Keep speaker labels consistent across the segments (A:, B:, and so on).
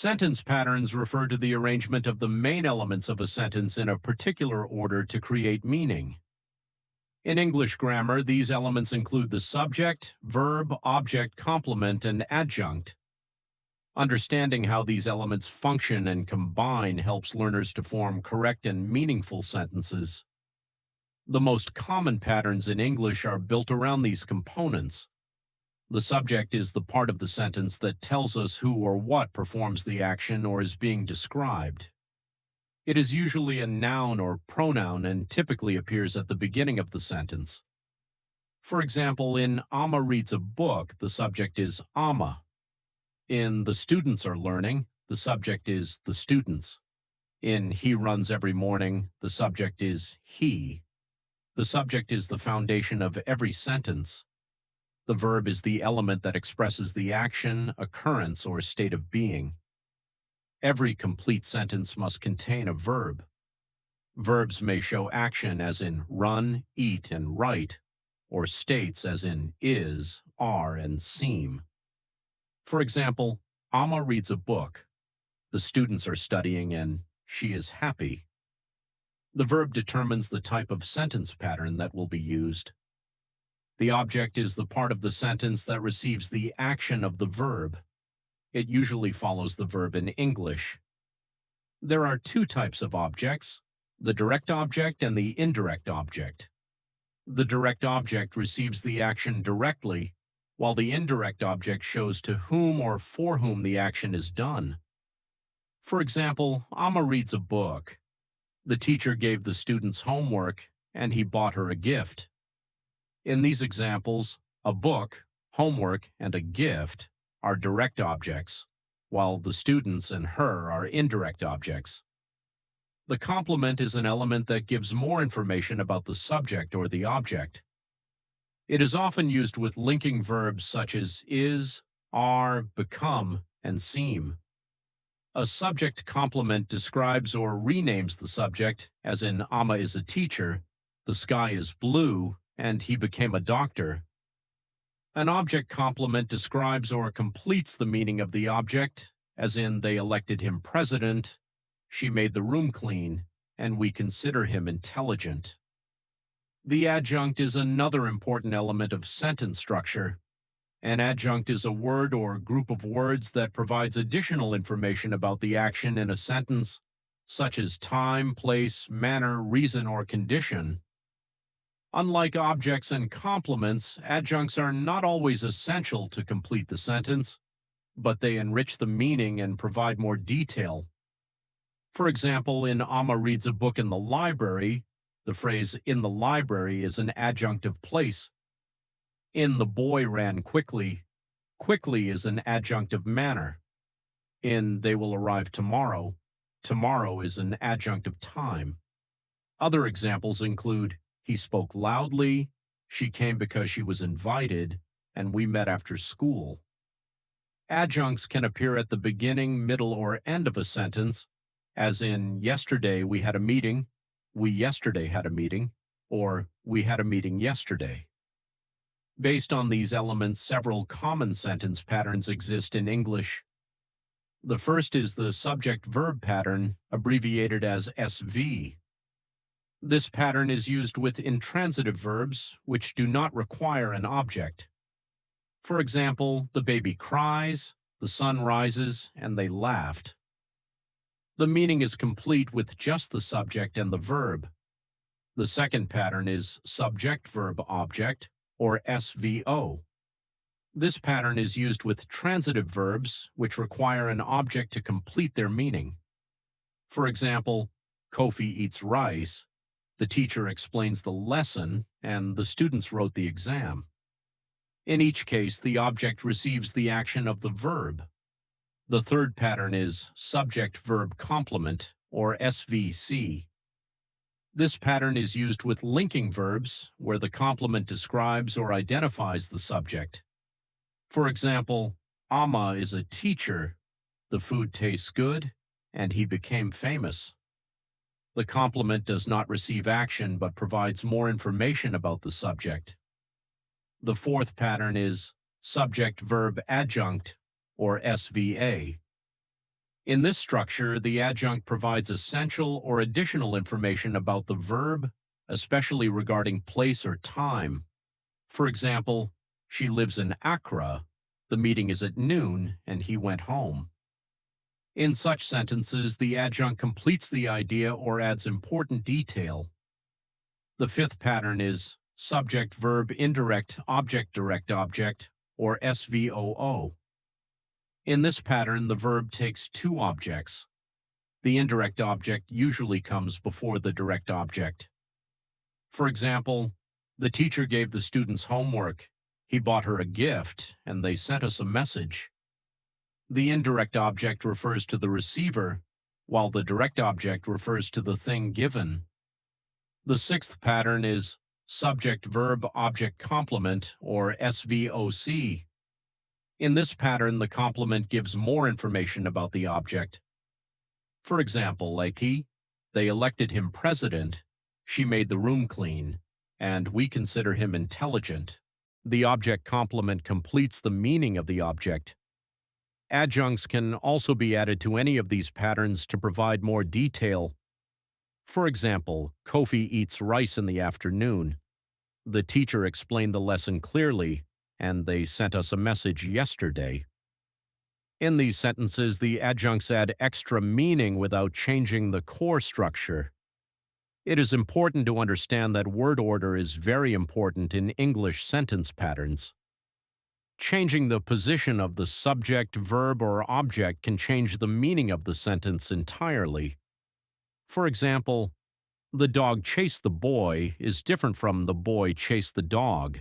A: Sentence patterns refer to the arrangement of the main elements of a sentence in a particular order to create meaning. In English grammar, these elements include the subject, verb, object, complement, and adjunct. Understanding how these elements function and combine helps learners to form correct and meaningful sentences. The most common patterns in English are built around these components. The subject is the part of the sentence that tells us who or what performs the action or is being described. It is usually a noun or pronoun and typically appears at the beginning of the sentence. For example, in Amma reads a book, the subject is Amma. In The students are learning, the subject is the students. In He runs every morning, the subject is he. The subject is the foundation of every sentence. The verb is the element that expresses the action, occurrence, or state of being. Every complete sentence must contain a verb. Verbs may show action as in run, eat, and write, or states as in is, are, and seem. For example, Amma reads a book. The students are studying and she is happy. The verb determines the type of sentence pattern that will be used. The object is the part of the sentence that receives the action of the verb. It usually follows the verb in English. There are two types of objects, the direct object and the indirect object. The direct object receives the action directly, while the indirect object shows to whom or for whom the action is done. For example, Amma reads a book. The teacher gave the students homework, and he bought her a gift. In these examples, a book, homework, and a gift are direct objects, while the students and her are indirect objects. The complement is an element that gives more information about the subject or the object. It is often used with linking verbs such as is, are, become, and seem. A subject complement describes or renames the subject, as in Amma is a teacher, the sky is blue, and he became a doctor. An object complement describes or completes the meaning of the object, as in they elected him president, she made the room clean, and we consider him intelligent. The adjunct is another important element of sentence structure. An adjunct is a word or group of words that provides additional information about the action in a sentence, such as time, place, manner, reason, or condition. Unlike objects and complements, adjuncts are not always essential to complete the sentence, but they enrich the meaning and provide more detail. For example, in Amma reads a book in the library, the phrase in the library is an adjunct of place. In the boy ran quickly, quickly is an adjunct of manner. In they will arrive tomorrow, tomorrow is an adjunct of time. Other examples include he spoke loudly, she came because she was invited, and we met after school. Adjuncts can appear at the beginning, middle, or end of a sentence, as in yesterday we had a meeting, we yesterday had a meeting, or we had a meeting yesterday. Based on these elements, several common sentence patterns exist in English. The first is the subject-verb pattern, abbreviated as SV. This pattern is used with intransitive verbs, which do not require an object. For example, the baby cries, the sun rises, and they laughed. The meaning is complete with just the subject and the verb. The second pattern is subject-verb-object, or SVO. This pattern is used with transitive verbs, which require an object to complete their meaning. For example, Kofi eats rice, the teacher explains the lesson, and the students wrote the exam. In each case, the object receives the action of the verb. The third pattern is subject-verb complement, or SVC. This pattern is used with linking verbs, where the complement describes or identifies the subject. For example, Amma is a teacher, the food tastes good, and he became famous. The complement does not receive action but provides more information about the subject. The fourth pattern is subject-verb adjunct, or SVA. In this structure, the adjunct provides essential or additional information about the verb, especially regarding place or time. For example, she lives in Accra, the meeting is at noon, and he went home. In such sentences, the adjunct completes the idea or adds important detail. The fifth pattern is subject verb indirect object direct object, or SVOO. In this pattern, the verb takes two objects. The indirect object usually comes before the direct object. For example, the teacher gave the students homework, he bought her a gift, and they sent us a message. The indirect object refers to the receiver, while the direct object refers to the thing given. The sixth pattern is subject verb object complement, or SVOC. In this pattern, the complement gives more information about the object. For example, like they elected him president, she made the room clean, and we consider him intelligent. The object complement completes the meaning of the object. Adjuncts can also be added to any of these patterns to provide more detail. For example, Kofi eats rice in the afternoon. The teacher explained the lesson clearly, and they sent us a message yesterday. In these sentences, the adjuncts add extra meaning without changing the core structure. It is important to understand that word order is very important in English sentence patterns. Changing the position of the subject, verb, or object can change the meaning of the sentence entirely. For example, the dog chased the boy is different from the boy chased the dog.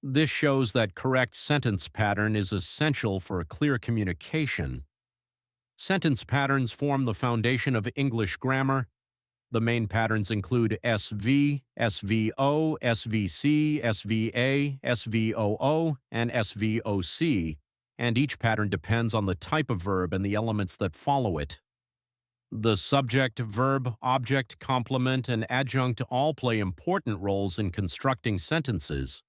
A: This shows that correct sentence pattern is essential for clear communication. Sentence patterns form the foundation of English grammar. The main patterns include SV, SVO, SVC, SVA, SVOO, and SVOC, and each pattern depends on the type of verb and the elements that follow it. The subject, verb, object, complement, and adjunct all play important roles in constructing sentences.